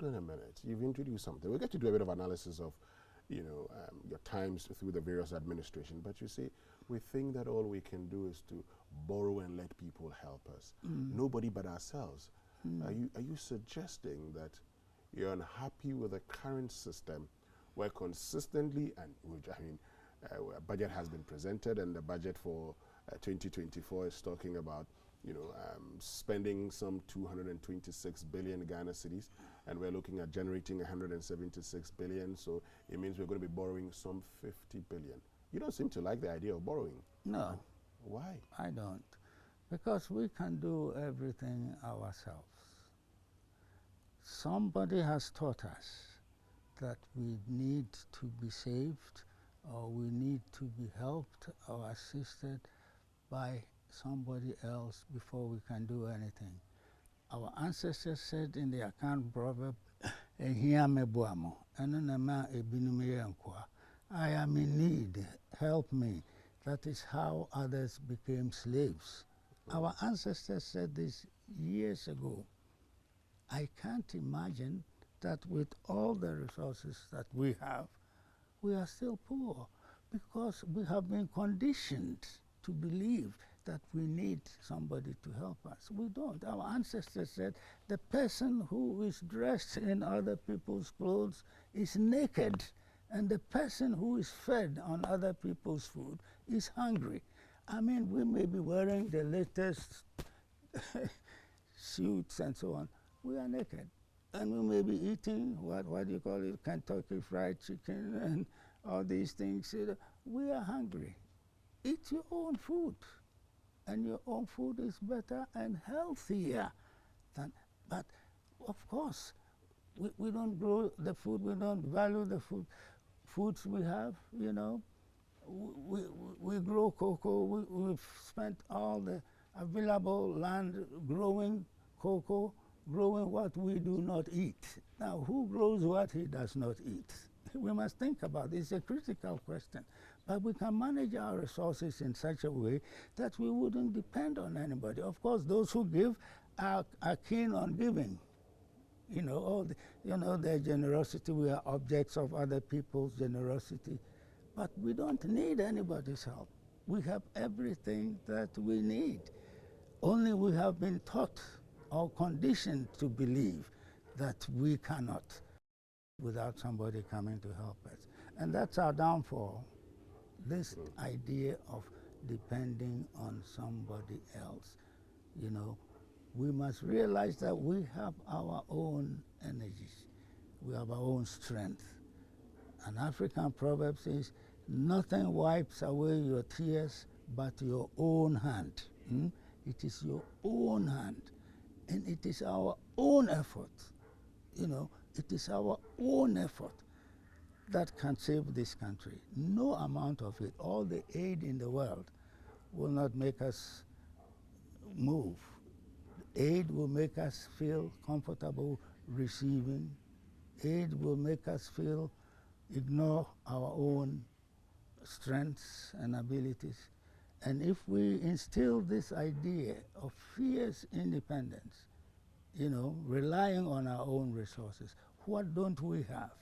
on a minute. You've introduced something. We'll get to do a bit of analysis of, your times through the various administration. But you see, we think that all we can do is to borrow and let people help us. Nobody but ourselves. Are you suggesting that you're unhappy with the current system where consistently, and a budget has been presented, and the budget for 2024 is talking about spending some 226 billion Ghana cedis, and we're looking at generating 176 billion, so it means we're going to be borrowing some 50 billion. You don't seem to like the idea of borrowing. No. Why? I don't. Because we can do everything ourselves. Somebody has taught us that we need to be saved, or we need to be helped or assisted by somebody else before we can do anything. Our ancestors said in the account proverb, I am in need, help me. That is how others became slaves. Our ancestors said this years ago. I can't imagine that with all the resources that we have, we are still poor, because we have been conditioned to believe that we need somebody to help us. We don't. Our ancestors said the person who is dressed in other people's clothes is naked, and the person who is fed on other people's food is hungry. I mean, we may be wearing the latest suits and so on. We are naked. And we may be eating, what do you call it, Kentucky Fried Chicken and all these things. We are hungry. Eat your own food. And your own food is better and healthier. But of course, we don't grow the food, we don't value the foods we have, We grow cocoa, we've spent all the available land growing cocoa, growing what we do not eat. Now, who grows what he does not eat? We must think about it. It's a critical question. But we can manage our resources in such a way that we wouldn't depend on anybody. Of course, those who give are keen on giving. Their generosity, we are objects of other people's generosity. But we don't need anybody's help. We have everything that we need. Only we have been taught or conditioned to believe that we cannot without somebody coming to help us. And that's our downfall, this idea of depending on somebody else. We must realize that we have our own energies. We have our own strength. An African proverb says, nothing wipes away your tears but your own hand. It is your own hand. And it is our own effort, it is our own effort that can save this country. No amount of it, all the aid in the world will not make us move. Aid will make us feel comfortable receiving. Aid will make us ignore our own strengths and abilities. And if we instill this idea of fierce independence, relying on our own resources, what don't we have?